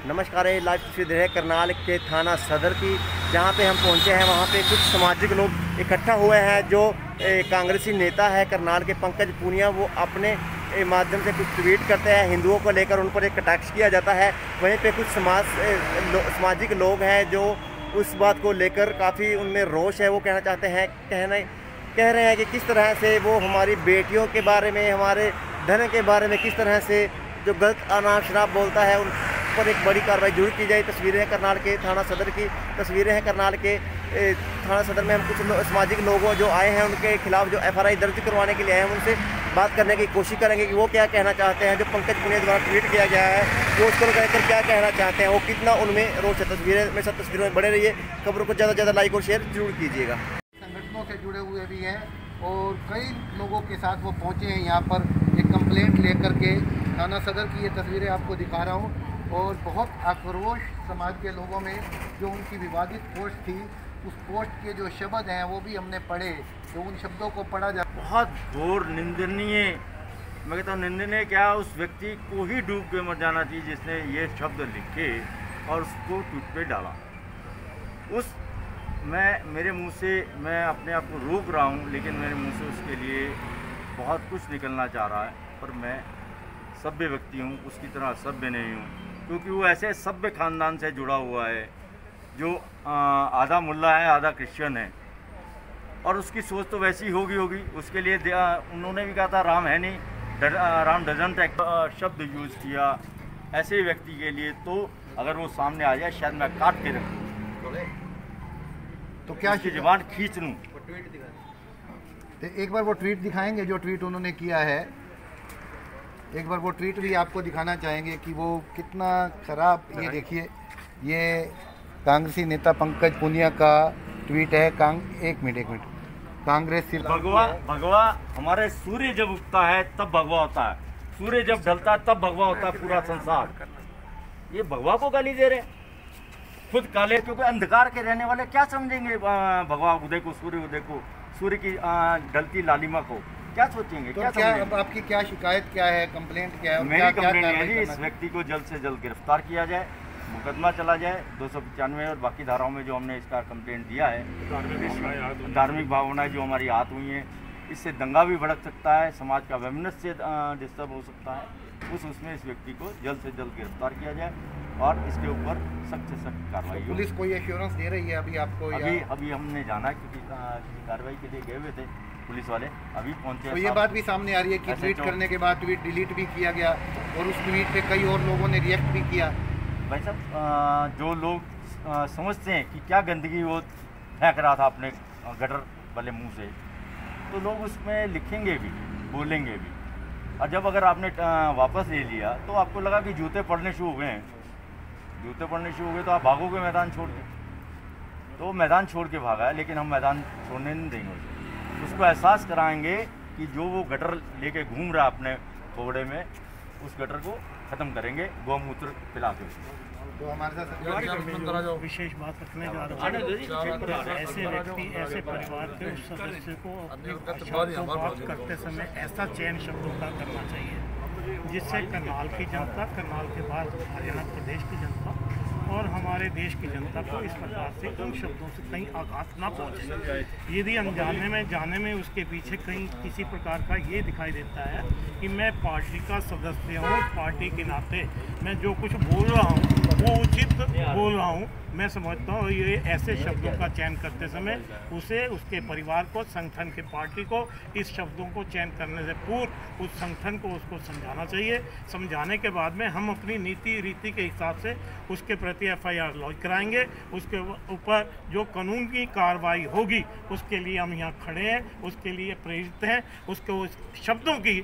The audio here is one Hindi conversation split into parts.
नमस्कार है, लाइव तस्वीर है करनाल के थाना सदर की, जहां पे हम पहुंचे हैं। वहां पे कुछ सामाजिक लोग इकट्ठा हुए हैं। जो कांग्रेसी नेता है करनाल के पंकज पूनिया, वो अपने माध्यम से कुछ ट्वीट करते हैं, हिंदुओं को लेकर उन पर एक कटाक्ष किया जाता है। वहीं पे कुछ सामाजिक लोग हैं जो उस बात को लेकर काफ़ी उनमें रोष है। वो कहना चाहते हैं, कह रहे हैं कि किस तरह से वो हमारी बेटियों के बारे में, हमारे धन के बारे में किस तरह से जो गलत अनाप शराब बोलता है उन पर एक बड़ी कार्रवाई जरूर की जाए। तस्वीरें हैं करनाल के थाना सदर की, तस्वीरें हैं करनाल के थाना सदर में। हम कुछ सामाजिक लोगों जो आए हैं उनके खिलाफ जो FRI दर्ज करवाने के लिए आए हैं, उनसे बात करने की कोशिश करेंगे कि वो क्या कहना चाहते हैं। जो पंकज पूनिया द्वारा ट्वीट किया गया है वो उसको लेकर क्या कहना चाहते हैं, वो कितना उनमें रोष है। तस्वीरें में सब तस्वीरों में बने रहिए, खबरों को ज़्यादा से ज़्यादा लाइक और शेयर जरूर कीजिएगा। संगठनों से जुड़े हुए भी हैं और कई लोगों के साथ वो पहुंचे हैं यहाँ पर एक कंप्लेंट लेकर के। थाना सदर की ये तस्वीरें आपको दिखा रहा हूँ और बहुत आक्रोश समाज के लोगों में, जो उनकी विवादित पोस्ट थी, उस पोस्ट के जो शब्द हैं वो भी हमने पढ़े। तो उन शब्दों को पढ़ा जा बहुत घोर निंदनीय, मैं कहता हूँ निंदनीय क्या, उस व्यक्ति को ही डूब के मर जाना चाहिए जिसने ये शब्द लिखे और उसको ट्वीट पे डाला। मेरे मुंह से मैं अपने आप को रोक रहा हूँ, लेकिन मेरे मुंह से उसके लिए बहुत कुछ निकलना चाह रहा है, पर मैं सभ्य व्यक्ति हूँ, उसकी तरह सभ्य नहीं हूँ, क्योंकि वो ऐसे सभ्य खानदान से जुड़ा हुआ है जो आधा मुल्ला है आधा क्रिश्चियन है, और उसकी सोच तो वैसी होगी। उसके लिए उन्होंने भी कहा था राम है नहीं, राम डजंट शब्द यूज़ किया ऐसे व्यक्ति के लिए। तो अगर वो सामने आ जाए शायद मैं काट के रखूँ, तो क्या उसकी ज़बान खींच लूँ। तो एक बार वो ट्वीट दिखाएंगे जो ट्वीट उन्होंने किया है। एक बार वो ट्वीट भी आपको दिखाना चाहेंगे कि वो कितना खराब। ये देखिए, ये कांग्रेसी नेता पंकज पूनिया का ट्वीट है। एक मिनट कांग्रेस सिर्फ भगवा हमारे सूर्य जब उगता है तब भगवा होता है, सूर्य जब ढलता है तब भगवा होता है पूरा संसार। ये भगवा को गाली दे रहे हैं, खुद काले, क्योंकि अंधकार के रहने वाले क्या समझेंगे भगवा उदय को, सूर्य उदय को, सूर्य की ढलती लालिमा को क्या सोचेंगे। तो क्या अब आपकी क्या शिकायत क्या है, कंप्लेंट क्या है? मेरी कंप्लेंट है जी, इस व्यक्ति को जल्द से जल्द गिरफ्तार किया जाए, मुकदमा चला जाए 295 और बाकी धाराओं में जो हमने इसका कंप्लेंट दिया है। धार्मिक भावनाएं जो हमारी आहत हुई हैं, इससे दंगा भी भड़क सकता है, समाज का वैमनस्य डिस्टर्ब हो सकता है। उसमें इस व्यक्ति को जल्द से जल्द गिरफ्तार किया जाए और इसके ऊपर सख्त से सख्त कार्रवाई। पुलिस कोई एश्योरेंस दे रही है अभी आपको? अभी हमने जाना क्योंकि कार्रवाई के लिए गए हुए थे पुलिस वाले, अभी पहुंचे। तो ये बात भी सामने आ रही है कि ट्वीट करने के बाद ट्वीट डिलीट भी किया गया और उस ट्वीट पे कई और लोगों ने रिएक्ट भी किया। भाई साहब, जो लोग समझते हैं कि क्या गंदगी वो फेंक रहा था अपने गटर वाले मुंह से, तो लोग उसमें लिखेंगे भी, बोलेंगे भी। और जब अगर आपने वापस ले लिया तो आपको लगा कि जूते पड़ने शुरू हो गए हैं, जूते पड़ने शुरू हो गए तो आप भागोगे मैदान छोड़ के। तो मैदान छोड़ के भागा है, लेकिन हम मैदान छोड़ने नहीं देंगे। उसको एहसास कराएंगे कि जो वो गटर लेके घूम रहा है अपने फोड़े में, उस गटर को ख़त्म करेंगे गौमूत्र पिला के। तो हमारे साथ विशेष बात रखने जा रहा हूँ, ऐसे व्यक्ति, ऐसे परिवार के उस सदस्य को अपनी भाषा को बात करते समय ऐसा चयन शब्दों का करना चाहिए जिससे करनाल की जनता, करनाल के बाद हरियाणा प्रदेश की जनता और हमारे देश की जनता को इस प्रकार से उन शब्दों से कहीं आघात ना पहुँचे। यदि अनजाने में जाने में उसके पीछे कहीं किसी प्रकार का ये दिखाई देता है कि मैं पार्टी का सदस्य हूँ, पार्टी के नाते मैं जो कुछ बोल रहा हूँ वो उचित बोल रहा हूँ, मैं समझता हूँ ये ऐसे शब्दों का चयन करते समय उसे, उसके परिवार को, संगठन के पार्टी को इस शब्दों को चयन करने से पूर्व उस संगठन को उसको समझाना चाहिए। समझाने के बाद में हम अपनी नीति रीति के हिसाब से उसके प्रति FIR लॉन्च कराएंगे। उसके ऊपर जो कानून की कार्रवाई होगी उसके लिए हम यहाँ खड़े हैं, उसके लिए प्रेरित हैं। उसको उस शब्दों की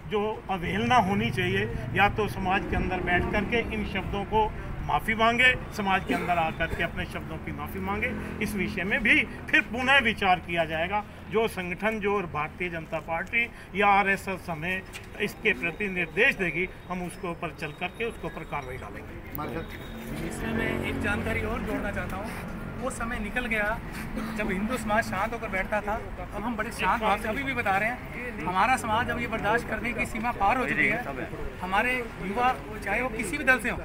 जो अवहेलना होनी चाहिए, या तो समाज के अंदर बैठ करके इन शब्दों को माफ़ी मांगे, समाज के अंदर आकर के अपने शब्दों की माफ़ी मांगे। इस विषय में भी फिर पुनः विचार किया जाएगा। जो संगठन, जो भारतीय जनता पार्टी या RSS हमें इसके प्रति निर्देश देगी, हम उसके ऊपर चल करके उसके ऊपर कार्रवाई डालेंगे। इसमें मैं एक जानकारी और जोड़ना चाहता हूँ वो समय निकल गया जब हिंदू समाज शांत होकर बैठता था। अब हम बड़े शांत भाव से अभी भी बता रहे हैं, हमारा समाज अब ये बर्दाश्त करने की सीमा पार हो चुकी है। हमारे युवा, चाहे वो किसी भी दल से हो,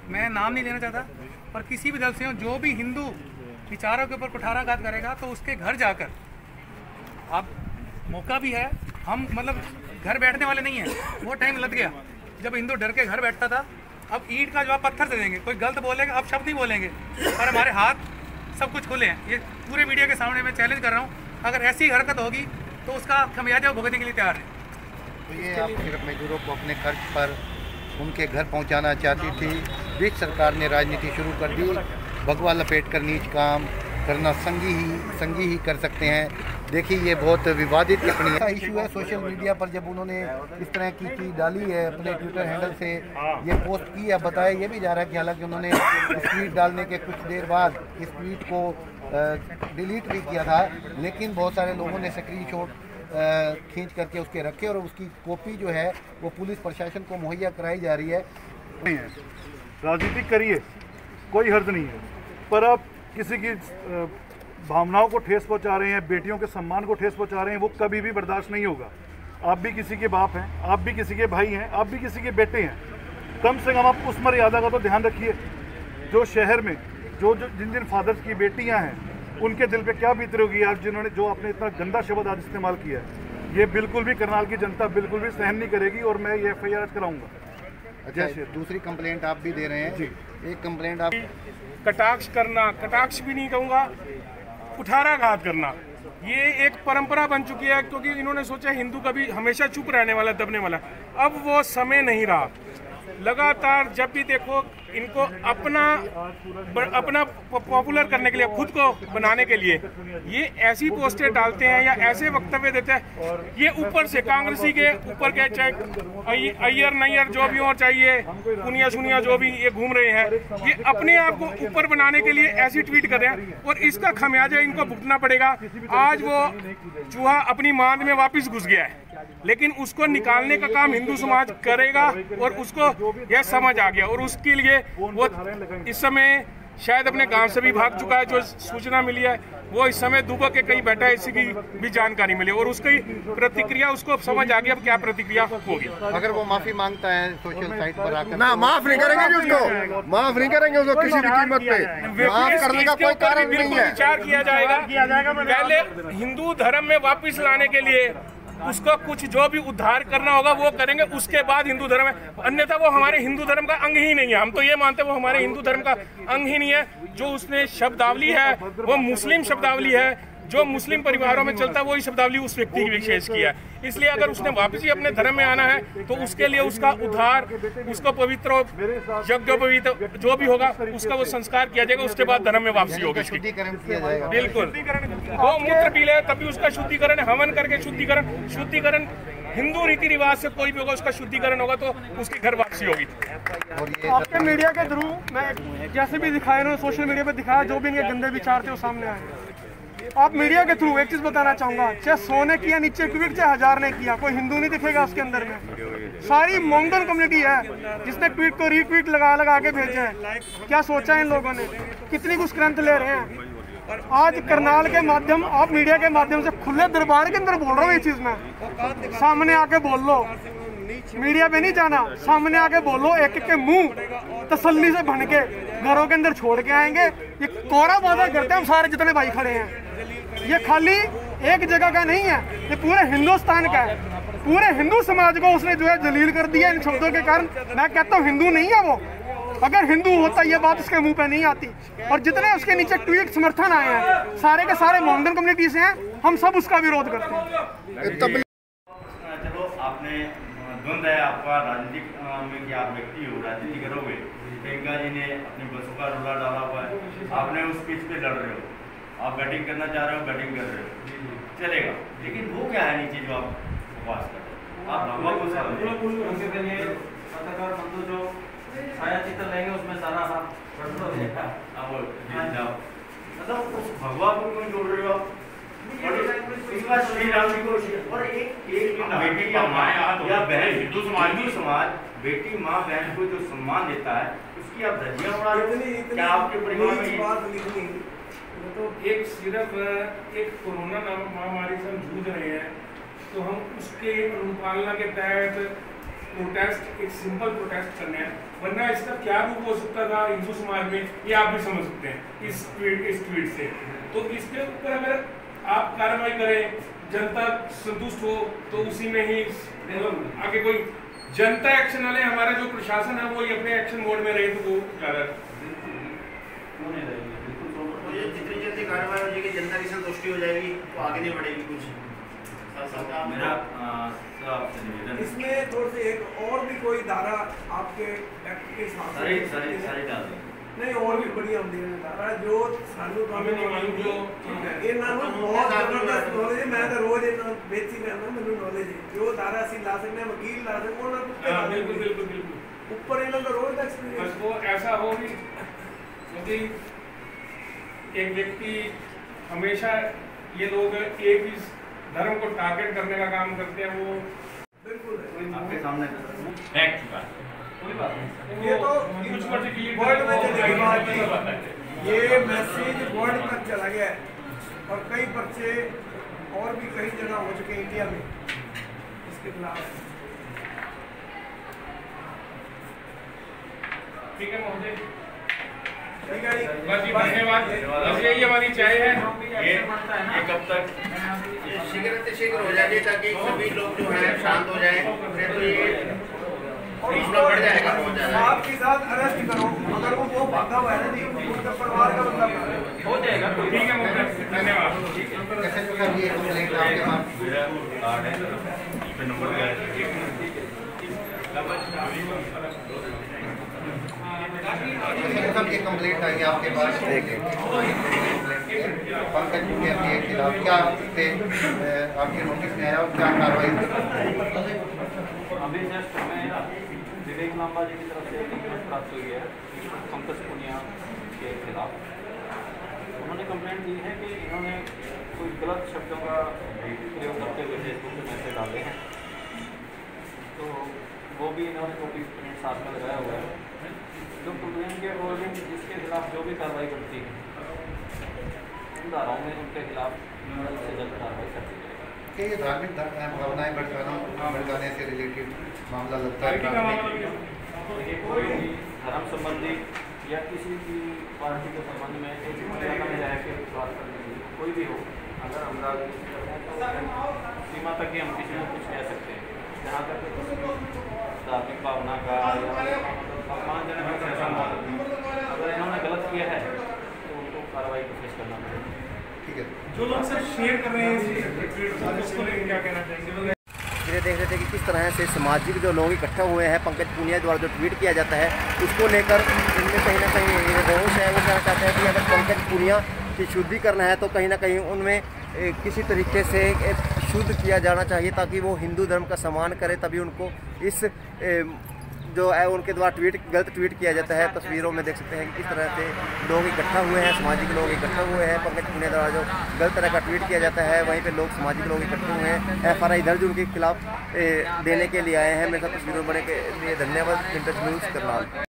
मैं नाम नहीं लेना चाहता, पर किसी भी दल से हो, जो भी हिंदू विचारों के ऊपर कुठाराघात करेगा तो उसके घर जाकर, अब मौका भी है, हम मतलब घर बैठने वाले नहीं हैं। वो टाइम लग गया जब हिंदू डर के घर बैठता था। अब ईंट का जवाब पत्थर से देंगे, कोई गलत बोलेगा अब शब्द नहीं बोलेंगे, और हमारे हाथ सब कुछ खुले हैं। ये पूरे मीडिया के सामने मैं चैलेंज कर रहा हूँ, अगर ऐसी हरकत होगी तो उसका खमियाजा भुगतने के लिए तैयार है। तो ये आप सिर्फ मजदूरों को अपने खर्च पर उनके घर पहुंचाना चाहती थी। ब्रिटिश सरकार ने राजनीति शुरू कर दी, भगवा लपेट कर नीच काम करना संगी ही कर सकते हैं। देखिए ये बहुत विवादित टिप्पणी इशू है। सोशल मीडिया पर जब उन्होंने इस तरह की चीज़ डाली है, अपने ट्विटर हैंडल से ये पोस्ट की है, बताया ये भी जा रहा है कि हालांकि उन्होंने इस ट्वीट डालने के कुछ देर बाद इस ट्वीट को डिलीट भी किया था, लेकिन बहुत सारे लोगों ने स्क्रीनशॉट खींच करके उसके रखे और उसकी कॉपी जो है वो पुलिस प्रशासन को मुहैया कराई जा रही है। राजनीति करिए, कोई हर्ज नहीं है, पर आप किसी की भावनाओं को ठेस पहुंचा रहे हैं, बेटियों के सम्मान को ठेस पहुंचा रहे हैं, वो कभी भी बर्दाश्त नहीं होगा। आप भी किसी के बाप हैं, आप भी किसी के भाई हैं, आप भी किसी के बेटे हैं। कम से कम आप उस मर्यादा का तो ध्यान रखिए। जो शहर में जो जिन फादर्स की बेटियां हैं उनके दिल पे क्या बीत रही होगी आज, जिन्होंने जो आपने इतना गंदा शब्द आज इस्तेमाल किया है। ये बिल्कुल भी करनाल की जनता बिल्कुल भी सहन नहीं करेगी और मैं ये FIR कराऊंगा। अच्छा, दूसरी कंप्लेंट आप भी दे रहे हैं जी। एक कंप्लेंट आप कटाक्ष करना, कटाक्ष भी नहीं कहूँगा, कुठाराघात करना, ये एक परंपरा बन चुकी है, क्योंकि इन्होंने सोचा हिंदू कभी हमेशा चुप रहने वाला, दबने वाला। अब वो समय नहीं रहा। लगातार जब भी देखो इनको अपना पॉपुलर करने के लिए, खुद को बनाने के लिए ये ऐसी पोस्टें डालते हैं या ऐसे वक्तव्य देते हैं। ये ऊपर से कांग्रेसी के ऊपर के, चाहे अय्यर नैयर जो भी हो, चाहिए पुनिया सुनिया जो भी ये घूम रहे हैं, ये अपने आप को ऊपर बनाने के लिए ऐसी ट्वीट कर रहे हैं और इसका खमियाजा इनको भुगतना पड़ेगा। आज वो चूहा अपनी मांद में वापस घुस गया है, लेकिन उसको निकालने का काम हिंदू समाज करेगा और उसको यह समझ आ गया और उसके लिए वो इस समय शायद अपने गांव से भी भाग चुका है। जो सूचना मिली है वो इस समय दुबक के कहीं बैठा है, इसी की भी जानकारी मिली और उसकी प्रतिक्रिया उसको समझ आ गया अब क्या प्रतिक्रिया होगी। अगर वो माफी मांगता है सोशल साइट पर आकर, ना माफ नहीं करेंगे जी उसको, माफ नहीं करेंगे उसको किसी भी कीमत पे। माफ करने का कोई कारण नहीं है। विचार किया जाएगा। पहले हिंदू धर्म में वापिस लाने के लिए उसको कुछ जो भी उद्धार करना होगा वो करेंगे, उसके बाद हिंदू धर्म है, अन्यथा वो हमारे हिंदू धर्म का अंग ही नहीं है। हम तो ये मानते हैं वो हमारे हिंदू धर्म का अंग ही नहीं है। जो उसने शब्दावली है वो मुस्लिम शब्दावली है, जो मुस्लिम परिवारों में चलता है वही शब्दावली उस व्यक्ति की विशेष किया है। इसलिए अगर उसने वापस ही अपने धर्म में आना है तो उसके लिए उसका उद्धार, उसको पवित्र यज्ञोपवीत जो भी होगा उसका वो संस्कार किया जाएगा, उसके बाद धर्म में वापसी होगी। शुद्धिकरण किया जाएगा। बिल्कुल, गौमूत्र पी ले तभी उसका शुद्धिकरण, हवन करके शुद्धिकरण हिंदू रीति रिवाज से कोई भी होगा उसका शुद्धिकरण होगा तो उसकी घर वापसी होगी। आपके मीडिया के थ्रू मैं जैसे भी दिखाया, इन्होंने सोशल मीडिया पर दिखाया, जो भी इनके गंदे विचार थे वो सामने आए। आप मीडिया के थ्रू एक चीज बताना चाहूंगा, चाहे 100 ने किया नीचे ट्वीट, चाहे 1000 ने किया, कोई हिंदू नहीं दिखेगा उसके अंदर में। सारी मंगल कम्युनिटी है जिसने ट्वीट को रीट्वीट लगा के भेजे हैं। क्या सोचा है इन लोगों ने, कितनी कुछ ग्रंथ ले रहे हैं। आज करनाल के माध्यम, आप मीडिया के माध्यम से खुले दरबार के अंदर बोल रहा हूँ ये चीज में, सामने आके बोल लो, मीडिया पे नहीं जाना, सामने आके बोलो, एक एक के मुंह तसल्ली से भन के घरों के अंदर छोड़ के आएंगे। ये कोरा वादा करते हैं हम सारे जितने भाई खड़े हैं, ये खाली एक जगह का नहीं है, ये पूरे हिंदुस्तान का है। पूरे हिंदू समाज को उसने जो है जलील कर दिया इन शब्दों के कारण। मैं कहता हूँ हिंदू नहीं है वो, अगर हिंदू होता ये बात उसके मुंह पे नहीं आती। और जितने उसके नीचे ट्वीट समर्थन आए हैं सारे के सारे मोहम्मदन कम्युनिटी से हैं, हम सब उसका विरोध करते हैं। चलो आपने द्वंद्व है आपका राजनीतिक में कि आप व्यक्ति हो, राजनीति करोगे। प्रियंका जी ने अपनी बसों का रोला डाला हुआ है, आपने उस पिच पे लड़ रहे हो, आप बैटिंग करना चाह रहे हो, बैटिंग कर रहे हो, चलेगा। लेकिन वो क्या है नीचे जो आप बकवास कर रहे हो, आप भगवा को उनके के लिए पत्रकार बंधु जो छाया चित्र लेंगे उसमें सारा मतलब उस भगवा को क्यों जोड़ रहे हो आप? श्री राम जी को और एक बेटी या माँ या बहन, हिंदू समाज बेटी माँ बहन को जो सम्मान देता है उसकी आप धज्जियां उड़ा रहे हो। क्या आपके परिवार में तो एक सिर्फ एक कोरोना महामारी से हम जूझ रहे हैं, तो हम उसके अनुपालना के तहत प्रोटेस्ट, एक सिंपल प्रोटेस्ट करने हैं, वरना इसका क्या रूप हो सकता था हिंदू समाज में, ये आप भी समझ सकते हैं इस ट्वीट से। तो इसके ऊपर अगर आप कार्रवाई करें, जनता संतुष्ट हो, तो उसी में ही आगे कोई जनता एक्शन वाले, हमारा जो प्रशासन है वो अपने एक्शन मोड में रहे तो वो ज़्यादा जितनी जल्दी कार्रवाई हो जाएगी, जनता की संतुष्टि हो जाएगी, तो आगे नहीं बढ़ेगी कुछ। मेरा आपसे निवेदन, इसमें थोड़ी सी एक और भी कोई धारा आपके एक्ट के हिसाब से नहीं और भी बढ़िया होती है धारा जो सानू मालूम जो ਇਹਨਾਂ ਨੂੰ ਬਹੁਤ ਜ਼ਬਰਦਸਤ ਨੌਲੇਜ ਹੈ। मैं तो रोज ਇਹਨਾਂ ਬੇਚੀ ਕਰਨਾ, ਮੈਨੂੰ ਨੌਲੇਜ ਹੈ ਜੋ धारा ਅਸੀਂ ਲਾ सकते हैं, वकील ला सकते हैं, ਉਹਨਾਂ ਨੂੰ बिल्कुल ऊपर ਇਹਨਾਂ ਦਾ रोज का एक्सपीरियंस। वो ऐसा हो भी, क्योंकि एक व्यक्ति हमेशा, ये लोग एक ही धर्म को टारगेट करने का काम करते हैं, वो बिल्कुल आपके सामने फेंक चुका है। कोई बात नहीं, ये तो वर्ल्ड में चलेगी बात नहीं, ये मैसेज वर्ल्ड तक चला गया है और कई पर्चे और भी कई जगह हो चुके हैं इंडिया में इसके खिलाफ। ठीक है महोदय, ठीक है, बस ये धन्यवाद। बस यही हमारी चाय है। ये कब तक शीघ्र हो जाए ताकि सभी लोग जो है शांत हो जाए, तो ये बढ़ जाएगा बहुत ज़्यादा। साथ के साथ अरेस्ट करो, अगर वो भागा हुआ है नहीं, उनका परिवार का बंदा हो जाएगा। ठीक है महोदय, धन्यवाद। कैसे सर ये कंप्लेंट आपके पास? मेरा कार्ड है, इस पे नंबर दिया है। सब ये कंप्लेंट आई है आपके पास पंकज पुनिया के खिलाफ, क्या आपके नोटिस में आया और क्या कार्रवाई? अभी जस्ट हमें विवेक लांबा जी की तरफ से एक रिपोर्ट प्राप्त हुई है पंकज पुनिया के खिलाफ। उन्होंने कंप्लेंट दी है कि इन्होंने कुछ गलत शब्दों का प्रयोग करते हुए फेसबुक पे मैसेज डाले हैं, तो वो भी इन्होंने कॉपी प्रिंट साथ में लगाया हुआ है। जो कंप्लेंट के अकॉर्डिंग जिसके खिलाफ जो भी कार्रवाई करती है, उन धाराओं में उनके खिलाफ जल्द से जल्द कार्रवाई करती है। ये धार्मिक भावनाएं भड़काने से रिलेटेड मामला लगता है? कोई भी धर्म संबंधी या किसी भी पार्टी के संबंध में एक मर्यादा में रह के बात करने की कोई भी हो, अगर हम राजनीति करते हैं तो सीमा तक ही हम किसी को कुछ कह सकते हैं। जहाँ तक धार्मिक भावना का या सम्मानजनक कुछ ऐसा अगर इन्होंने गलत किया है तो उनको कार्रवाई को फेस करना पड़ेगा। ठीक है, जो लोग सर शेयर कर रहे हैं उसको लेकर क्या कहना चाहिए? ये देख रहे थे कि किस तरह से सामाजिक जो लोग इकट्ठा हुए हैं, पंकज पुनिया द्वारा जो ट्वीट किया जाता है उसको लेकर इनमें कहीं ना कहीं रोष है। वो कहना चाहते हैं कि अगर पंकज पुनिया की शुद्धिकरण है तो कहीं ना कहीं उनमें किसी तरीके से शुद्ध किया जाना चाहिए ताकि वो हिंदू धर्म का सम्मान करे, तभी उनको इस जो है उनके द्वारा गलत ट्वीट किया जाता है। तस्वीरों में देख सकते हैं कि किस तरह से लोग इकट्ठा हुए हैं, सामाजिक लोग इकट्ठा हुए हैं। पंकज पुनिया द्वारा जो गलत तरह का ट्वीट किया जाता है, वहीं पे लोग सामाजिक लोग इकट्ठे हुए हैं, FRI दर्ज उनके खिलाफ देने के लिए आए हैं। मेरे साथ तस्वीरों बने के लिए धन्यवाद। Interview news Karnal.